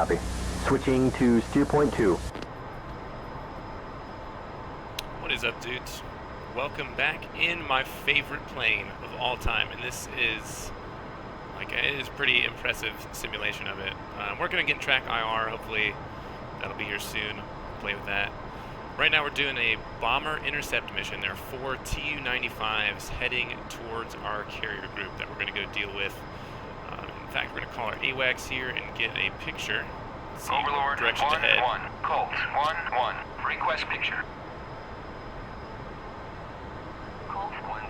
Copy. Switching to steer point 2. What is up, dudes? Welcome back in my favorite plane of all time, and this is it is a pretty impressive simulation of it. I'm working on getting track IR. Hopefully that'll be here soon. Play with that. Right now we're doing a bomber intercept mission. There are 4 Tu-95s heading towards our carrier group that we're going to go deal with. In fact, we're going to call our AWACS here and get a picture. See Overlord direction to head. 1-1, Colt 1-1, request picture. Colt 1-1,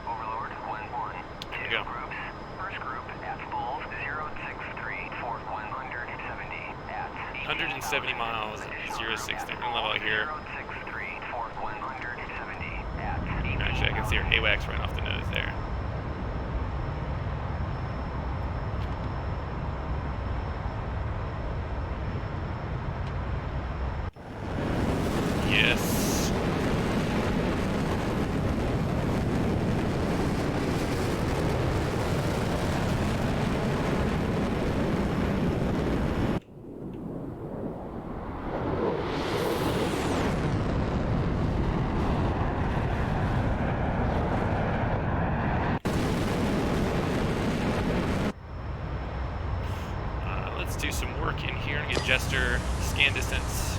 Overlord 1-1. There we go. Groups. First group at Bulls 063 for 170 at 170 miles, 060. We're gonna level out here. 063 for 170 at Actually, I can see our AWACS right off the nose there. Yes. Let's do some work in here and get Jester scan distance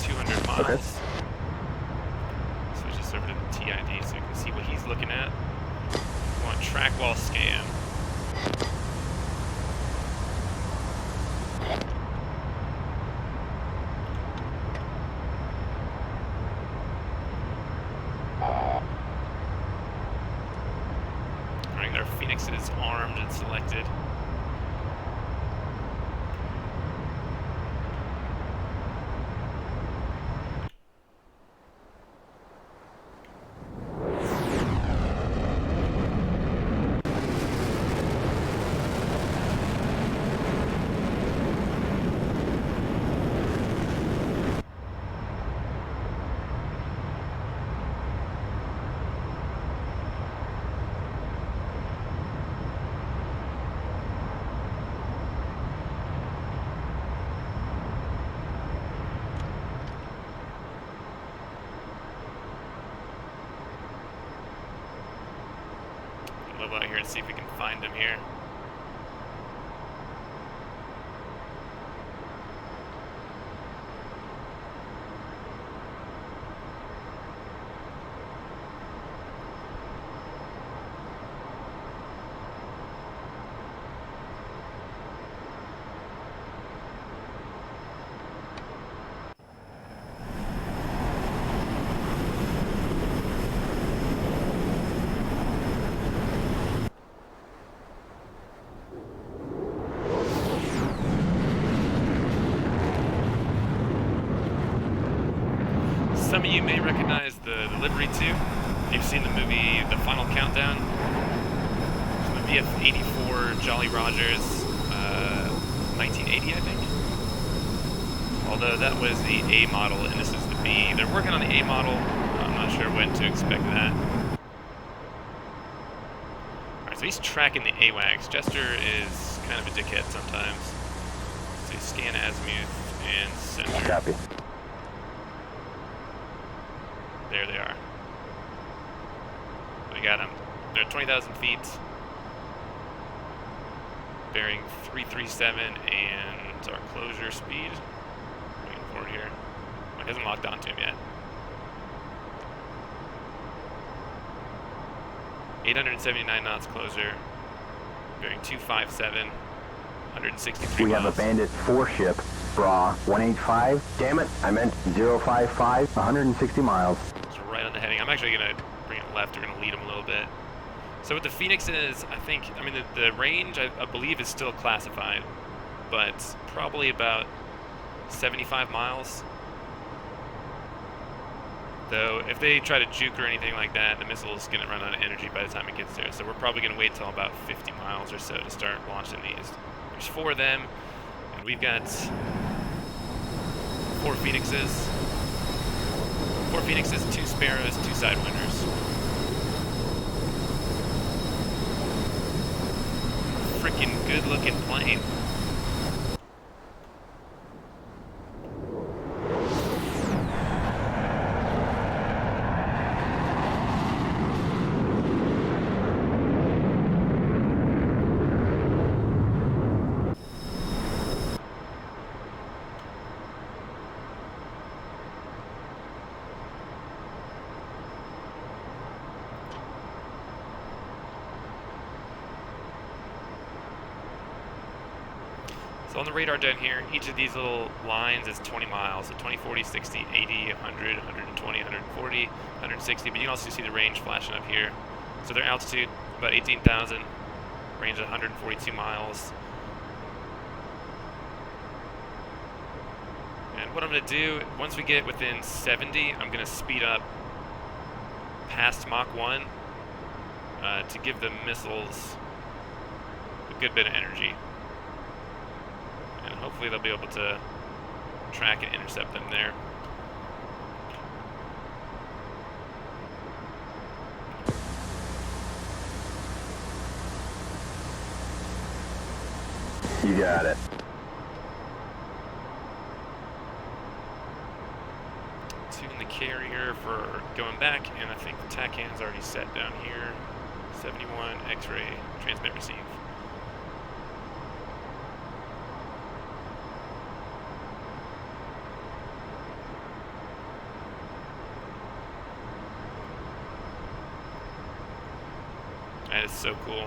200 miles. Okay. Switch this over to the TID so you can see what he's looking at. We want track wall scan. Alright, our Phoenix is armed and selected. Level out here and see if we can find him here. Some of you may recognize the livery too. You've seen the movie The Final Countdown. It's the VF-84 Jolly Rogers, 1980, I think. Although that was the A model and this is the B. They're working on the A model. I'm not sure when to expect that. Alright, so he's tracking the AWACS. Jester is kind of a dickhead sometimes. So you scan azimuth and center. Copy. There they are. We got them. They're at 20,000 feet. Bearing 337 and our closure speed. Waiting for it here. It hasn't locked onto him yet. 879 knots closer. Bearing 257. 163 We miles. have a Bandit 4 ship, Bra 185. Damn it, I meant 055, 160 miles. It's right on the heading. I'm actually going to bring it left. We're going to lead him a little bit. So what the Phoenix is, the range, I believe, is still classified, but probably about 75 miles. Though, if they try to juke or anything like that, the missile is going to run out of energy by the time it gets there. So we're probably going to wait till about 50 miles or so to start launching these. There's 4 of them, and we've got 4 Phoenixes. 4 Phoenixes, 2 Sparrows, 2 Sidewinders. Freaking good-looking plane. So on the radar down here, each of these little lines is 20 miles. So 20, 40, 60, 80, 100, 120, 140, 160. But you can also see the range flashing up here. So their altitude, about 18,000. Range of 142 miles. And what I'm going to do, once we get within 70, I'm going to speed up past Mach 1 to give the missiles a good bit of energy. And hopefully they'll be able to track and intercept them there. You got it. Tune the carrier for going back, and I think the TACAN's already set down here. 71, X-ray, transmit, receive. That is so cool.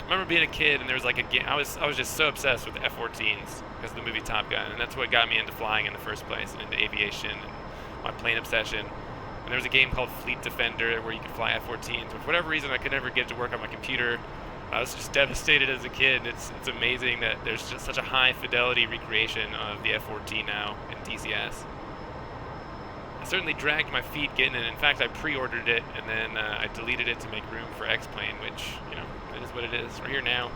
I remember being a kid and there was like a game. I was just so obsessed with the F-14s because of the movie Top Gun, and that's what got me into flying in the first place and into aviation and my plane obsession. And there was a game called Fleet Defender where you could fly F-14s. But for whatever reason, I could never get it to work on my computer. I was just devastated as a kid, and it's amazing that there's just such a high fidelity recreation of the F-14 now in DCS. I certainly dragged my feet getting it. In fact, I pre-ordered it, and then I deleted it to make room for X-Plane, which, you know, it is what it is. We're here now.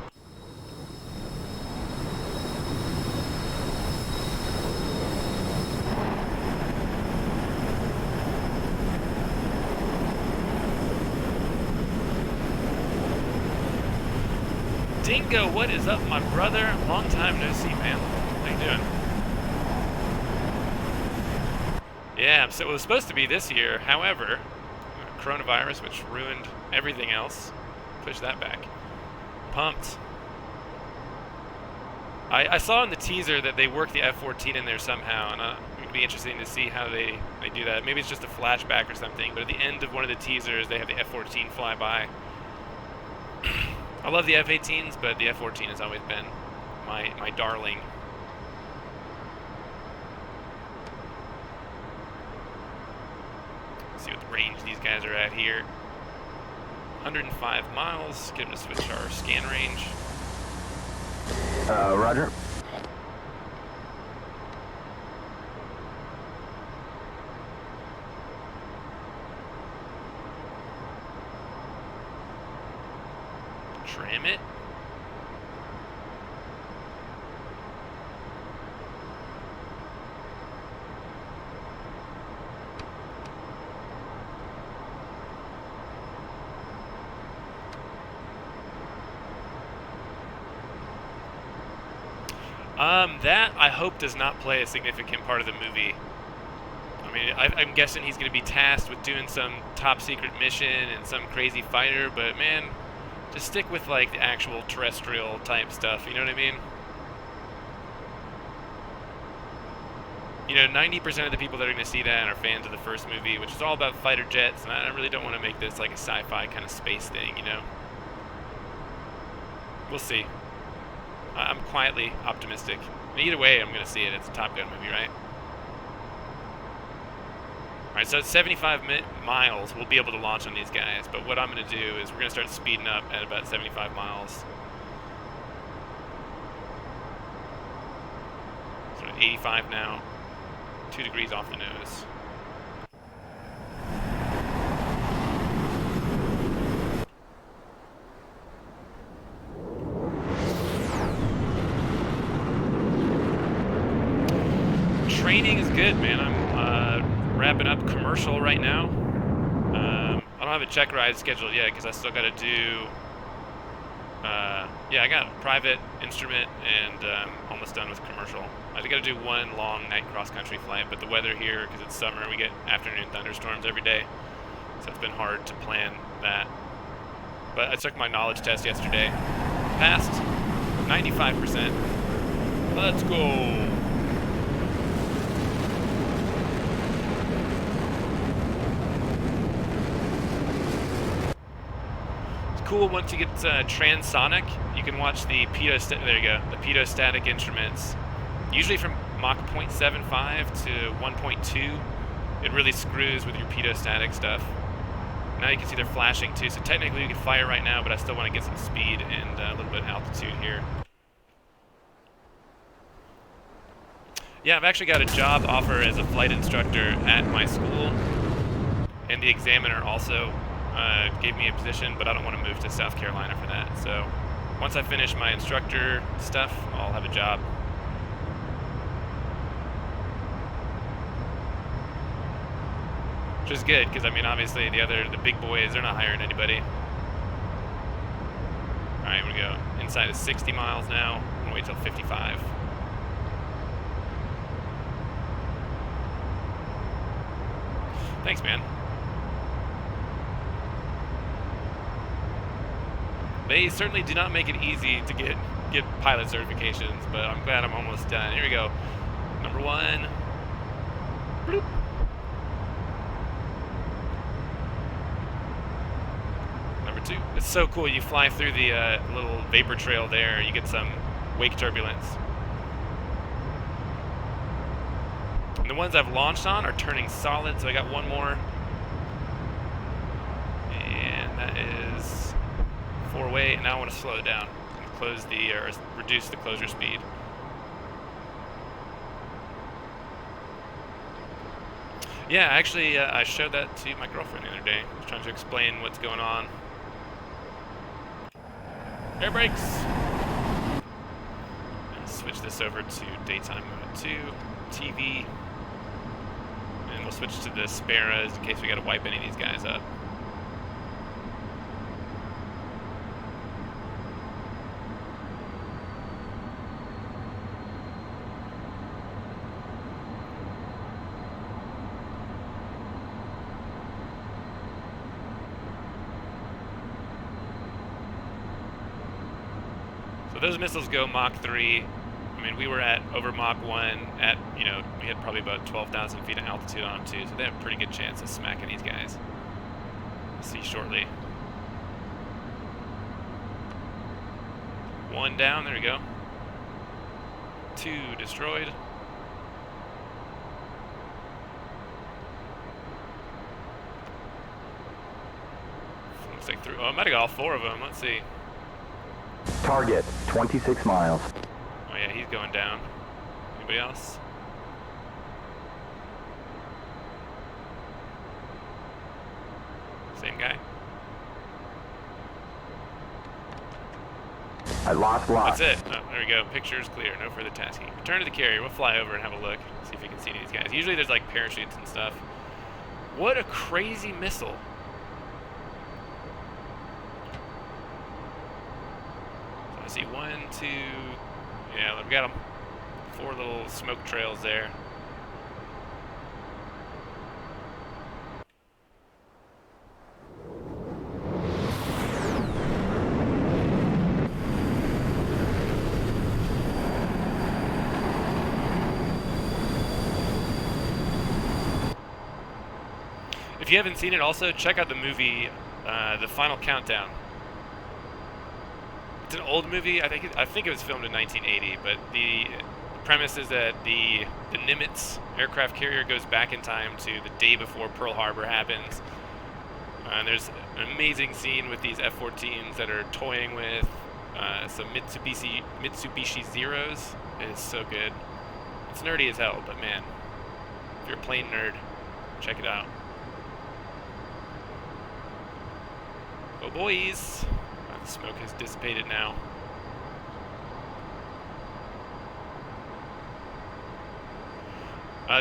Dingo, what is up, my brother? Long time no see, man. How you doing? Yeah, so it was supposed to be this year. However, coronavirus, which ruined everything else, pushed that back. Pumped. I saw in the teaser that they worked the F-14 in there somehow, and it would be interesting to see how they do that. Maybe it's just a flashback or something, but at the end of one of the teasers, they have the F-14 fly by. I love the F-18s, but the F-14 has always been my darling. Let's see what the range these guys are at here. 105 miles. Get them to switch our scan range. Roger. Trim it. That, I hope, does not play a significant part of the movie. I mean, I'm guessing he's going to be tasked with doing some top secret mission and some crazy fighter, but man, just stick with, like, the actual terrestrial type stuff, you know what I mean? You know, 90% of the people that are going to see that are fans of the first movie, which is all about fighter jets, and I really don't want to make this like a sci-fi kind of space thing, you know? We'll see. I'm quietly optimistic. Either way, I'm going to see it. It's a Top Gun movie, right? Alright, so at 75 miles, we'll be able to launch on these guys. But what I'm going to do is we're going to start speeding up at about 75 miles. So at 85 now. 2 degrees off the nose. Training is good, man. I'm wrapping up commercial right now. I don't have a check ride scheduled yet because I still got to do. Yeah, I got a private instrument and almost done with commercial. I got to do one long night cross-country flight, but the weather here, because it's summer, we get afternoon thunderstorms every day, so it's been hard to plan that. But I took my knowledge test yesterday. Passed 95%. Let's go. cool once you get transonic. You can watch the there you go, the pitot-static instruments. Usually from Mach 0.75 to 1.2, it really screws with your pitot-static stuff. Now you can see they're flashing too, so technically you can fire right now, but I still want to get some speed and a little bit of altitude here. Yeah, I've actually got a job offer as a flight instructor at my school, and the examiner also gave me a position, but I don't want to move to South Carolina for that. So once I finish my instructor stuff, I'll have a job. Which is good, because I mean, obviously the big boys, they're not hiring anybody. All right, here we go. Inside is 60 miles now. I'm gonna wait till 55. Thanks, man. They certainly do not make it easy to get pilot certifications, but I'm glad I'm almost done. Here we go. Number 1. Bloop. Number 2. It's so cool. You fly through the little vapor trail there. You get some wake turbulence. And the ones I've launched on are turning solid, so I got one more. And that is 4-way. And now I want to slow it down and close the, or reduce the closure speed. Yeah, actually, I showed that to my girlfriend the other day. I was trying to explain what's going on. Air brakes. And switch this over to daytime mode 2, TV. And we'll switch to the Sparrows in case we got to wipe any of these guys up. So those missiles go Mach 3. I mean, we were at over Mach 1 at, you know, we had probably about 12,000 feet of altitude on them too, so they have a pretty good chance of smacking these guys. We'll see shortly. 1 down, there we go. 2 destroyed. Looks like 3. Oh, I might have got all 4 of them. Let's see. Target, 26 miles. Oh yeah, he's going down. Anybody else? Same guy? I lost lock. That's it. Oh, there we go. Picture is clear. No further tasking. Return to the carrier. We'll fly over and have a look. See if we can see any of these guys. Usually there's like parachutes and stuff. What a crazy missile. So I see 1, 2... Yeah, we've got them. 4 little smoke trails there. If you haven't seen it, also check out the movie, The Final Countdown. It's an old movie. I think it was filmed in 1980. But the premise is that the Nimitz aircraft carrier goes back in time to the day before Pearl Harbor happens. And there's an amazing scene with these F-14s that are toying with some Mitsubishi Zeros. It is so good. It's nerdy as hell, but man, if you're a plane nerd, check it out. Oh boys! The smoke has dissipated now.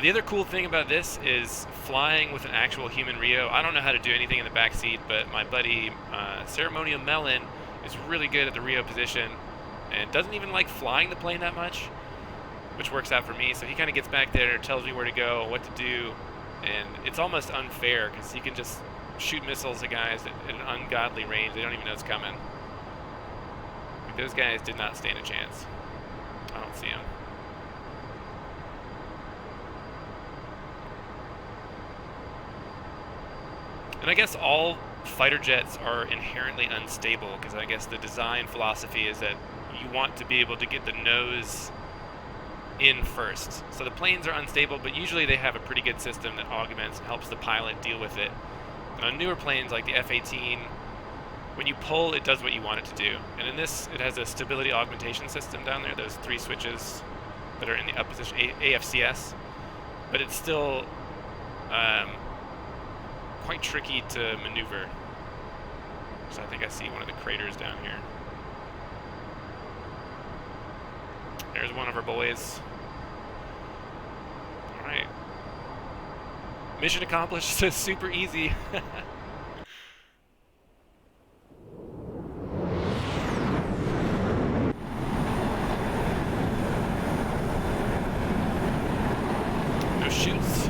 The other cool thing about this is flying with an actual human Rio. I don't know how to do anything in the back seat, but my buddy Ceremonial Melon is really good at the Rio position and doesn't even like flying the plane that much, which works out for me. So he kind of gets back there and tells me where to go, what to do, and it's almost unfair because he can just shoot missiles at guys at an ungodly range. They don't even know it's coming. Like, those guys did not stand a chance. I don't see them. And I guess all fighter jets are inherently unstable, because I guess the design philosophy is that you want to be able to get the nose in first. So the planes are unstable, but usually they have a pretty good system that augments and helps the pilot deal with it. And on newer planes like the F-18, when you pull, it does what you want it to do. And in this, it has a stability augmentation system down there, those 3 switches that are in the up position, AFCS. But it's still quite tricky to maneuver. So I think I see one of the craters down here. There's one of our boys. Alright. Mission accomplished. So super easy. No shoots.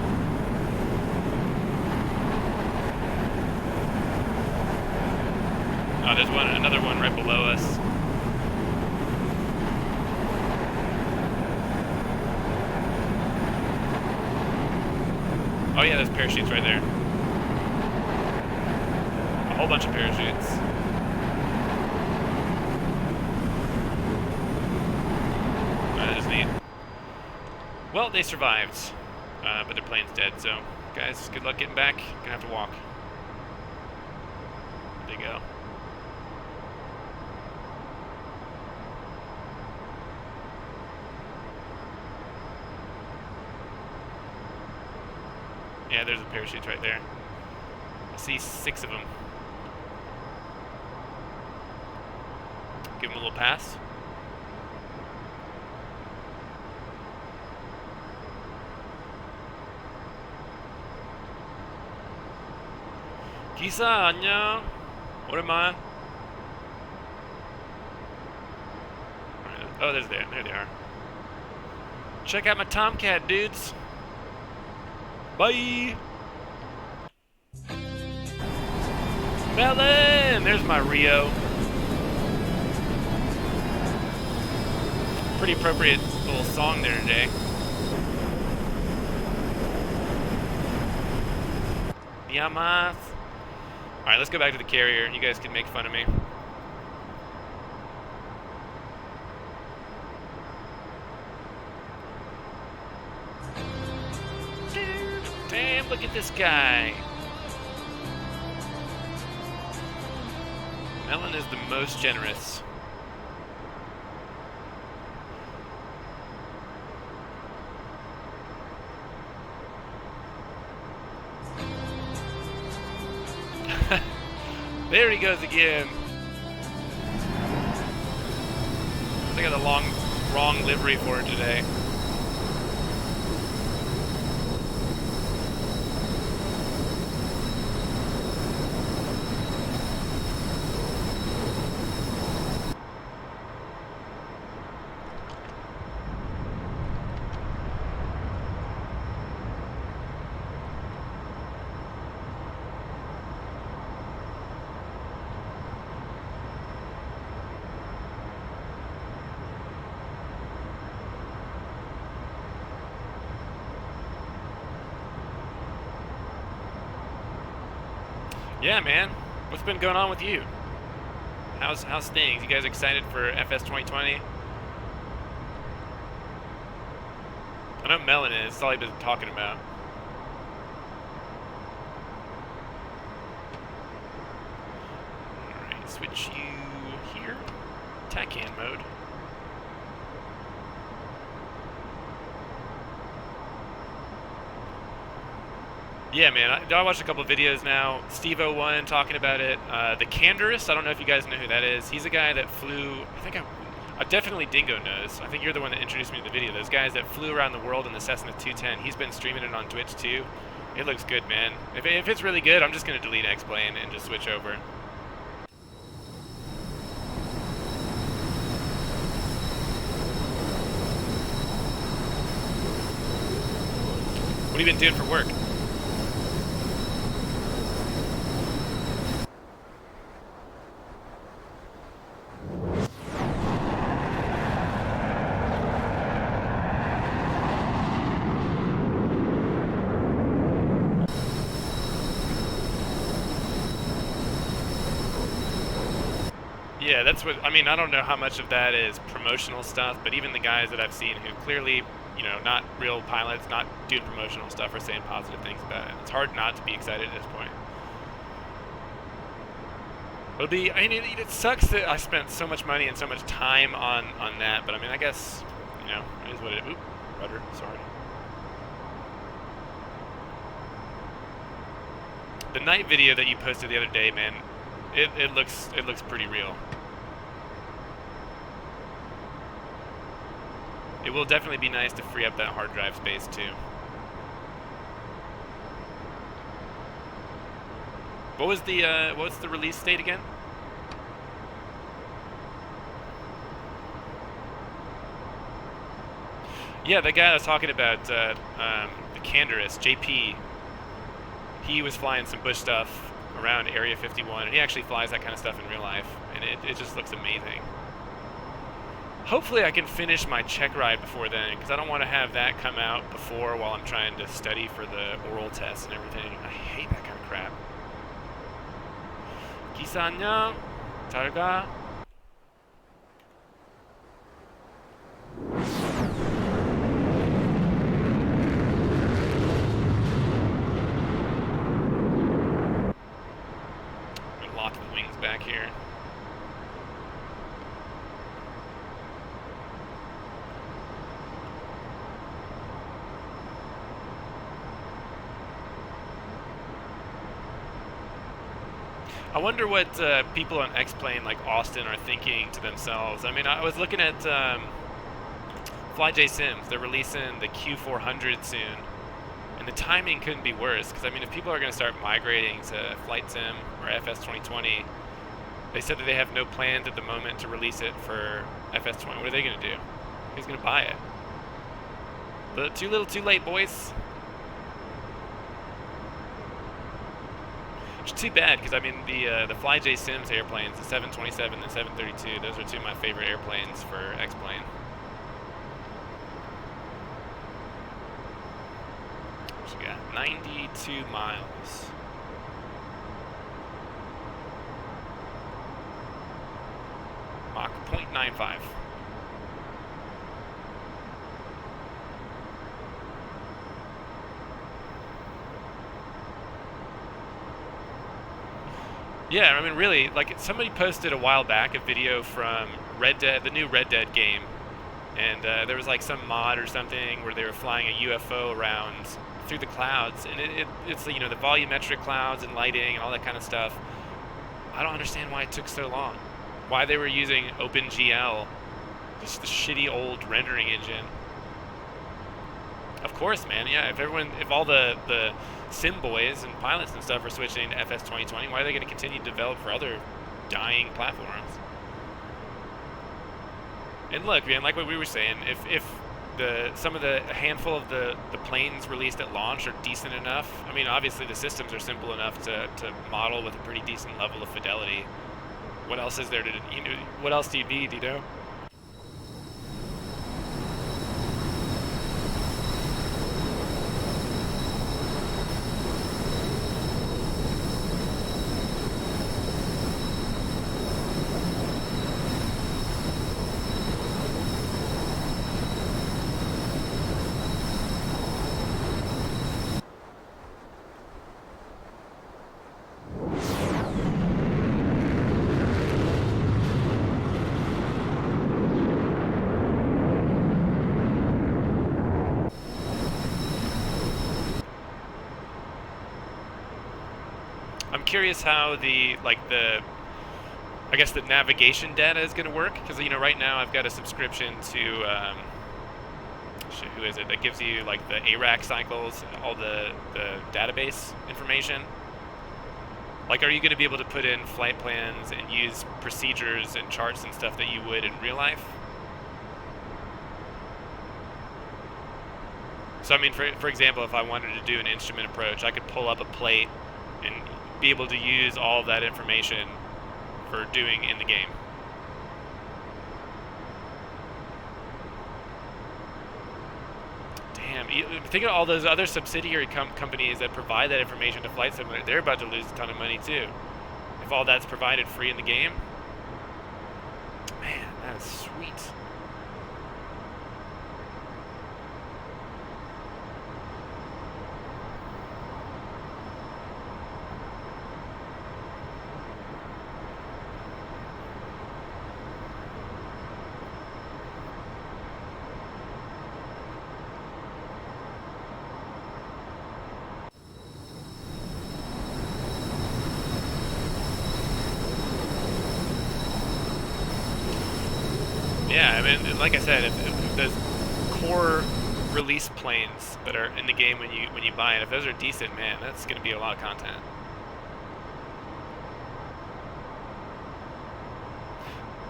Oh, there's another one right below us. Oh yeah, there's parachutes right there. A whole bunch of parachutes. That is neat. Well, they survived, but their plane's dead, so guys, good luck getting back. Gonna have to walk. There you go. Yeah, there's a parachute right there. I see 6 of them. Give them a little pass. Kisa, 안녕. 오랜만. Oh, there they are. Check out my Tomcat, dudes. Bye! Melon! There's my Rio. Pretty appropriate little song there today. Yamas. Alright, let's go back to the carrier. You guys can make fun of me. Damn, look at this guy. Melon is the most generous. There he goes again. I got the wrong livery for it today. Yeah, man. What's been going on with you? How's things? You guys excited for FS 2020? I know Melon is. That's all he's been talking about. Alright, switch you here. TACAN mode. Yeah, man, I watched a couple of videos now. Steve01 talking about it. The Candorist, I don't know if you guys know who that is. He's a guy that flew, definitely Dingo knows. I think you're the one that introduced me to the video. Those guys that flew around the world in the Cessna 210. He's been streaming it on Twitch too. It looks good, man. If it's really good, I'm just going to delete X-Plane and just switch over. What have you been doing for work? Yeah, that's what, I mean, I don't know how much of that is promotional stuff, but even the guys that I've seen who clearly, you know, not real pilots, not doing promotional stuff, are saying positive things about it. It's hard not to be excited at this point. It'll be, I mean, it sucks that I spent so much money and so much time on that, but I mean, I guess, you know, it is what it is. Oop, rudder, sorry. The night video that you posted the other day, man, it looks pretty real. It will definitely be nice to free up that hard drive space too. What was the release date again? Yeah, the guy I was talking about, the Candorus, JP, he was flying some bush stuff around Area 51, and he actually flies that kind of stuff in real life, and it just looks amazing. Hopefully I can finish my check ride before then, because I don't want to have that come out before while I'm trying to study for the oral tests and everything. I hate that kind of crap. 기사 안녕. 잘 가. Lock the wings back here. I wonder what people on X-Plane like Austin are thinking to themselves. I mean, I was looking at FlyJ Sims. They're releasing the Q400 soon, and the timing couldn't be worse. Because I mean, if people are going to start migrating to Flight Sim or FS 2020, they said that they have no plans at the moment to release it for FS 20. What are they going to do? Who's going to buy it? But too little, too late, boys. It's too bad, because I mean the FlyJ Sims airplanes, the 727 and 732, those are two of my favorite airplanes for X-Plane. So we got 92 miles. Mach 0.95. Yeah, I mean, really, like, somebody posted a while back a video from Red Dead, the new Red Dead game, and there was like some mod or something where they were flying a UFO around through the clouds, and it's you know, the volumetric clouds and lighting and all that kind of stuff. I don't understand why it took so long. Why they were using OpenGL, just the shitty old rendering engine. Of course, man. Yeah, if all the sim boys and pilots and stuff are switching to FS 2020, why are they going to continue to develop for other dying platforms? And look, man, like what we were saying, if some of the handful of the planes released at launch are decent enough, I mean, obviously the systems are simple enough to model with a pretty decent level of fidelity. What else is there to, you know, what else do you need, you know? Curious how I guess the navigation data is going to work, because you know right now I've got a subscription to who is it that gives you like the ARAC cycles, all the database information. Like, are you going to be able to put in flight plans and use procedures and charts and stuff that you would in real life? So I mean, for example, if I wanted to do an instrument approach, I could pull up a plate and be able to use all of that information for doing in the game. Damn, think of all those other subsidiary companies that provide that information to Flight Simulator. They're about to lose a ton of money too, if all that's provided free in the game. That is sweet. Yeah, I mean, like I said, if those core release planes that are in the game when you buy it, if those are decent, man, that's going to be a lot of content.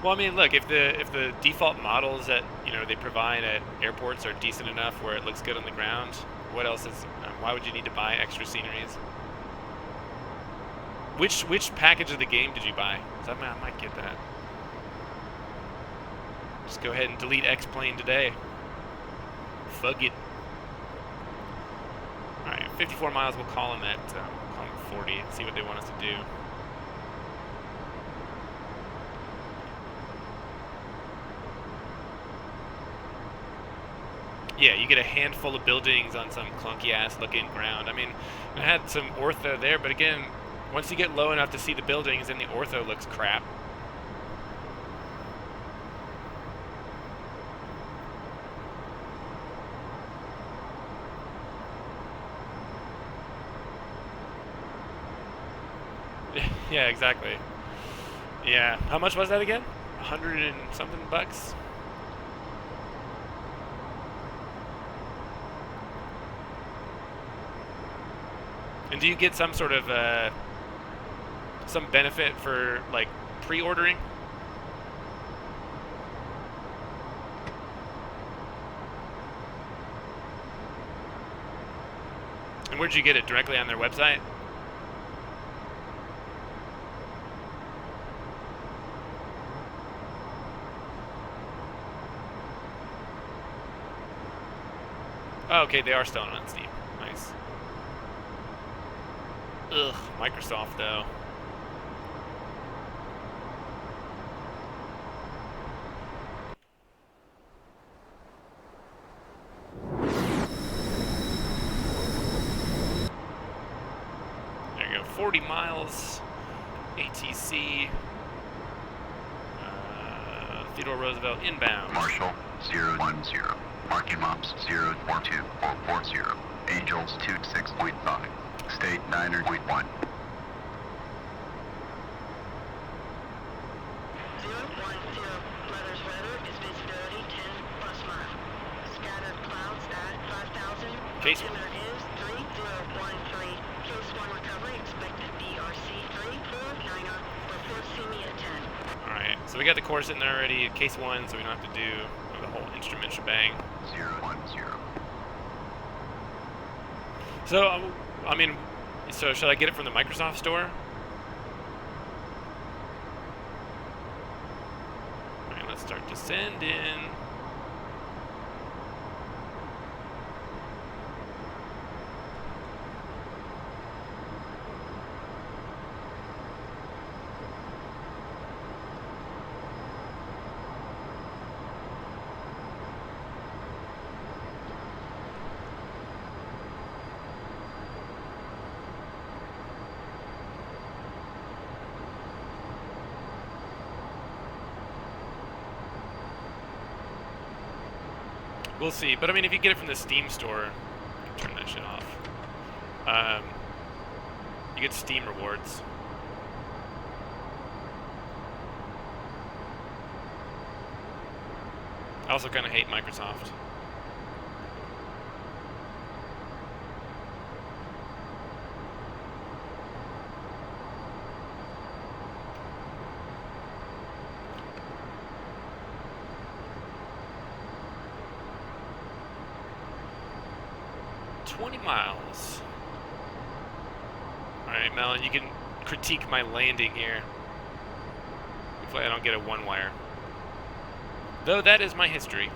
Well, I mean, look, if the default models that they provide at airports are decent enough where it looks good on the ground, what else is? Why would you need to buy extra sceneries? Which package of the game did you buy? 'Cause I might get that. Just go ahead and delete X-Plane today. Fuck it. Alright, 54 miles, we'll call them at 40 and see what they want us to do. Yeah, you get a handful of buildings on some clunky-ass looking ground. I mean, I had some ortho there, but again, once you get low enough to see the buildings, then the ortho looks crap. Yeah, exactly. Yeah. How much was that again? 100 and something bucks? And do you get some sort of some benefit for like pre-ordering? And where'd you get it? Directly on their website? Oh, okay, they are selling on Steam. Nice. Ugh, Microsoft though. There you go, 40 miles. ATC. Theodore Roosevelt inbound. Marshall 010. Parking Mops 042440. Angels 26.5. State 9.1. 010, letters weather is visibility 10 plus mile. Scattered clouds at 5,000. Case Altimeter is 3013. Case 1 recovery expected BRC 349er. Report see me at 10. Alright, so we got the core sitting there already, case 1, so we don't have to do the whole instrument shebang. 010. So, I mean, so should I get it from the Microsoft store? Alright, let's start descending. We'll see, but I mean, if you get it from the Steam store, turn that shit off. You get Steam rewards. I also kind of hate Microsoft. Miles. Alright, Melon, you can critique my landing here. Hopefully I don't get a one-wire. Though that is my history.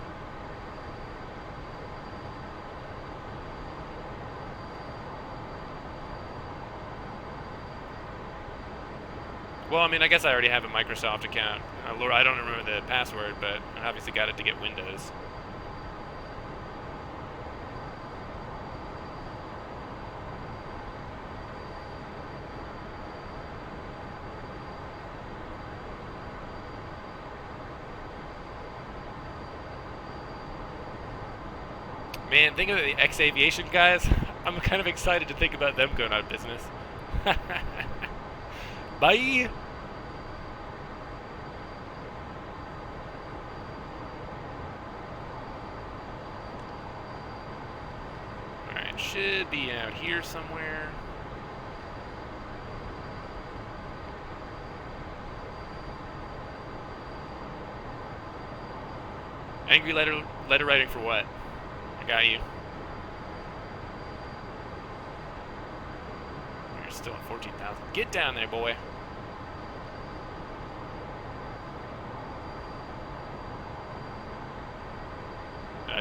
Well, I mean, I guess I already have a Microsoft account. Lord, I don't remember the password, but I obviously got it to get Windows. Man, think of the X-Aviation guys. I'm kind of excited to think about them going out of business. Bye! Alright, should be out here somewhere. Angry letter writing for what? I got you. You're still at 14,000. Get down there, boy.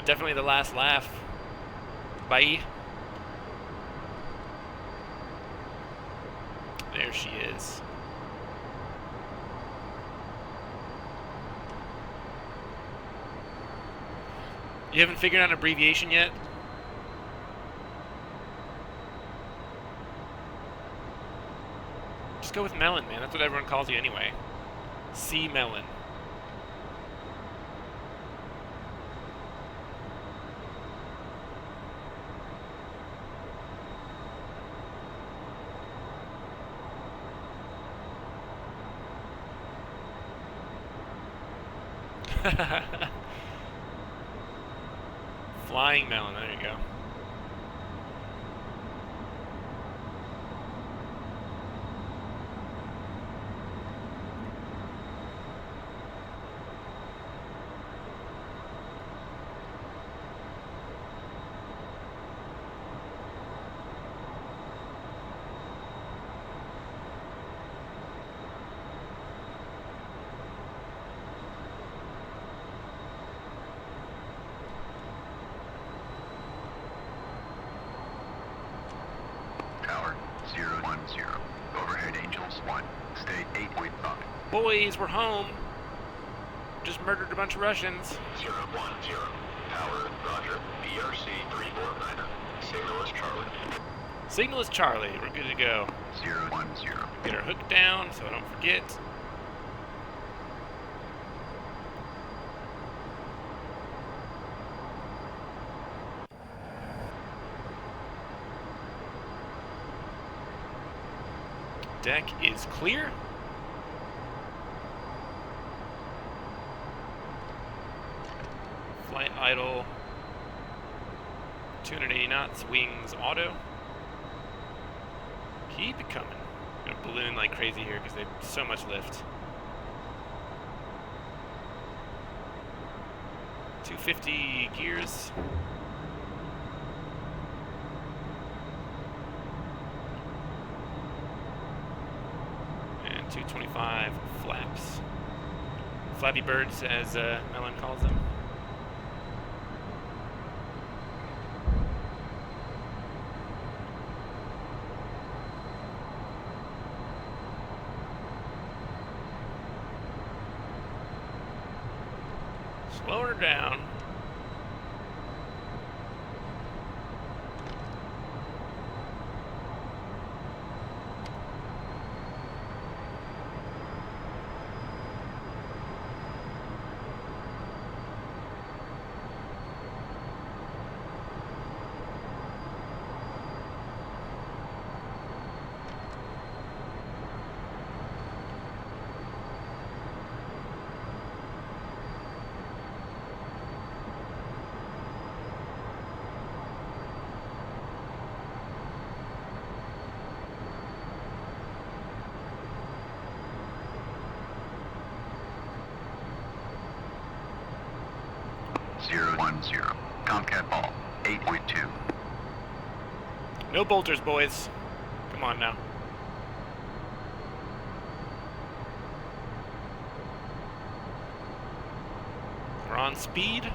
Definitely the last laugh. Bye. There she is. You haven't figured out an abbreviation yet? Just go with melon, man. That's what everyone calls you anyway. C melon. Flying melon, there you go. Tower 010. Overhead Angels 1. State 8.5. Boys, we're home. Just murdered a bunch of Russians. 010. Tower, Roger. BRC 349er. Signal is Charlie. Signal is Charlie. We're good to go. 010. Get our hook down so I don't forget. Deck is clear. Flight idle. 280 knots, wings auto. Keep it coming. I'm gonna balloon like crazy here because they have so much lift. 250 gears. And 225 flaps. Flappy birds, as Melon calls them. Slowing her down. Zero 10. Tomcat ball 8.2. No bolters, boys. Come on now. We're on speed.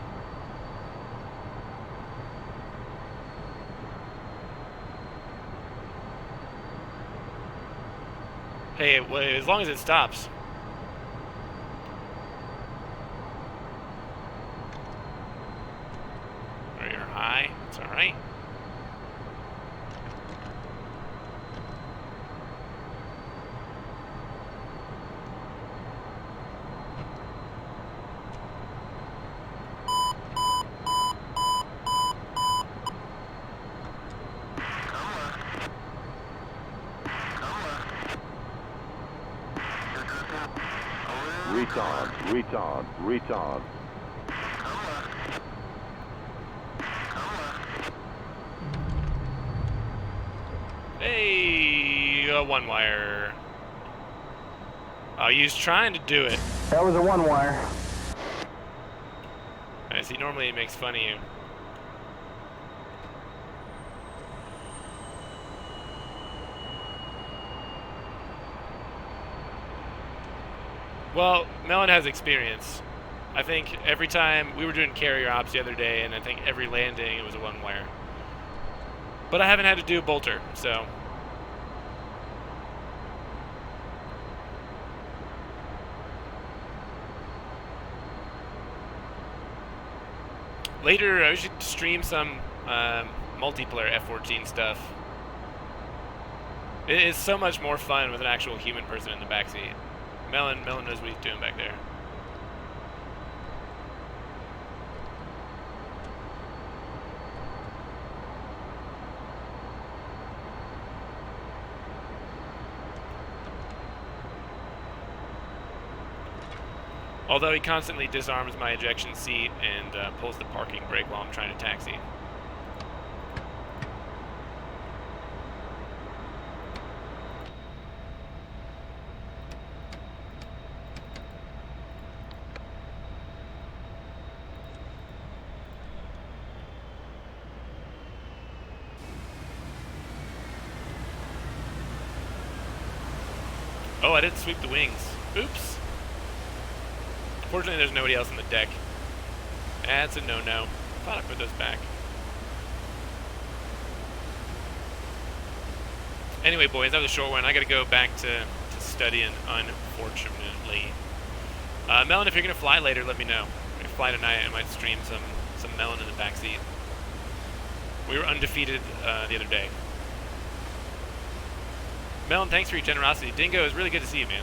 Hey, well, as long as it stops. Or you're high. It's alright. Retard, retard, retard. Hey, a one wire. Oh, he was trying to do it. That was a one wire. As he normally makes fun of you. Well, Melon has experience. I think every time we were doing carrier ops the other day, and I think every landing it was a one wire. But I haven't had to do a bolter, so. Later, I should stream some multiplayer F-14 stuff. It is so much more fun with an actual human person in the backseat. Melon knows what he's doing back there. Although he constantly disarms my ejection seat and pulls the parking brake while I'm trying to taxi. Oh, I didn't sweep the wings. Oops. Fortunately, there's nobody else on the deck. That's a no-no. Thought I put those back. Anyway, boys, that was a short one. I gotta go back to studying, unfortunately. Melon, if you're gonna fly later, let me know. If you fly tonight, I might stream some Melon in the backseat. We were undefeated the other day. Melon, thanks for your generosity. Dingo, it's really good to see you, man.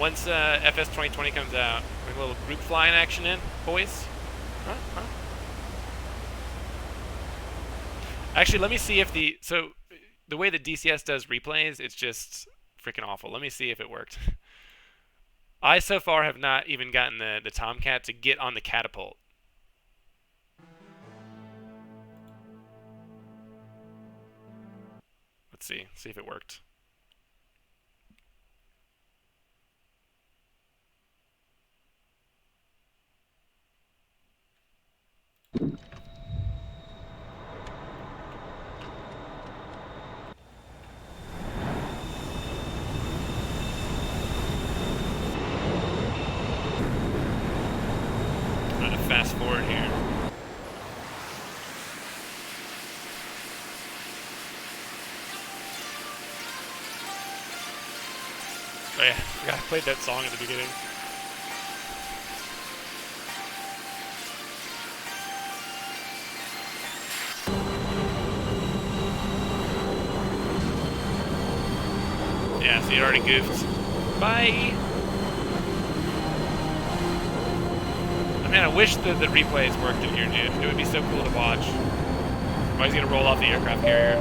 Once FS 2020 comes out, bring a little group flying action in, boys. Huh? Actually, let me see if so the way that DCS does replays, it's just freaking awful. Let me see if it worked. I so far have not even gotten the Tomcat to get on the catapult. Let's see if it worked. I'm gonna fast forward here. Oh yeah, I forgot I played that song at the beginning. Yeah, so you already goofed. Bye! I mean, I wish the replays worked in here, dude. It would be so cool to watch. Oh, he's gonna roll off the aircraft carrier.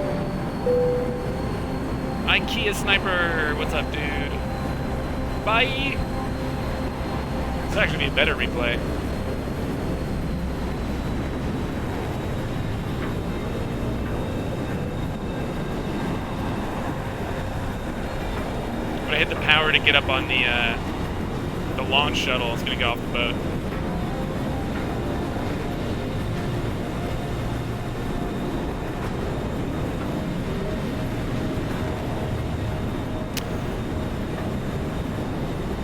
IKEA Sniper! What's up, dude? Bye! This will actually be a better replay. When I hit the power to get up on the launch shuttle, it's gonna go off the boat.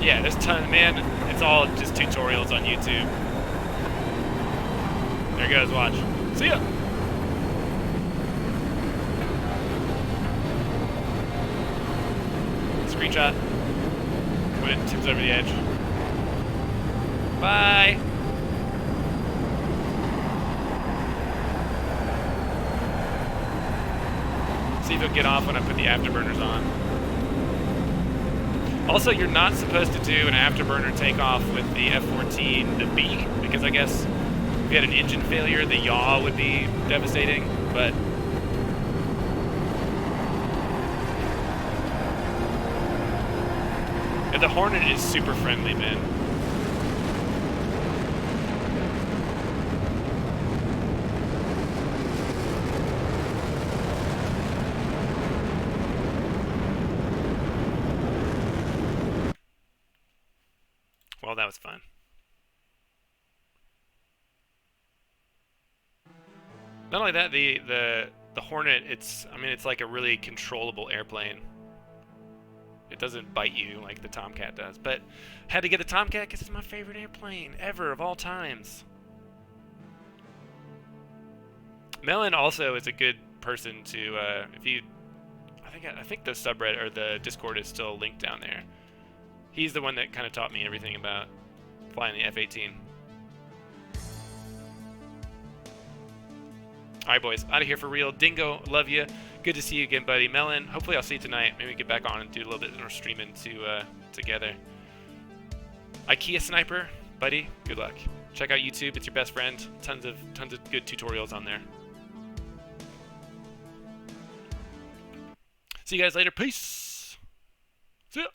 Yeah, there's tons, man. It's all just tutorials on YouTube. There goes, watch. See ya! screenshot when it tips over the edge. Bye! See if he'll get off when I put the afterburners on. Also, you're not supposed to do an afterburner takeoff with the F-14, the B, because I guess if you had an engine failure, the yaw would be devastating, but... Yeah, the Hornet is super friendly, man. Well, that was fun. Not only that, the Hornet, it's like a really controllable airplane. It doesn't bite you like the Tomcat does, but had to get a Tomcat because it's my favorite airplane ever of all times. Melon also is a good person to if you, I think the subreddit or the Discord is still linked down there. He's the one that kind of taught me everything about flying the F-18. Alright, boys. Out of here for real. Dingo, love you. Good to see you again, buddy. Melon, hopefully I'll see you tonight. Maybe we get back on and do a little bit more streaming together. IKEA Sniper, buddy, good luck. Check out YouTube. It's your best friend. Tons of good tutorials on there. See you guys later. Peace. See ya.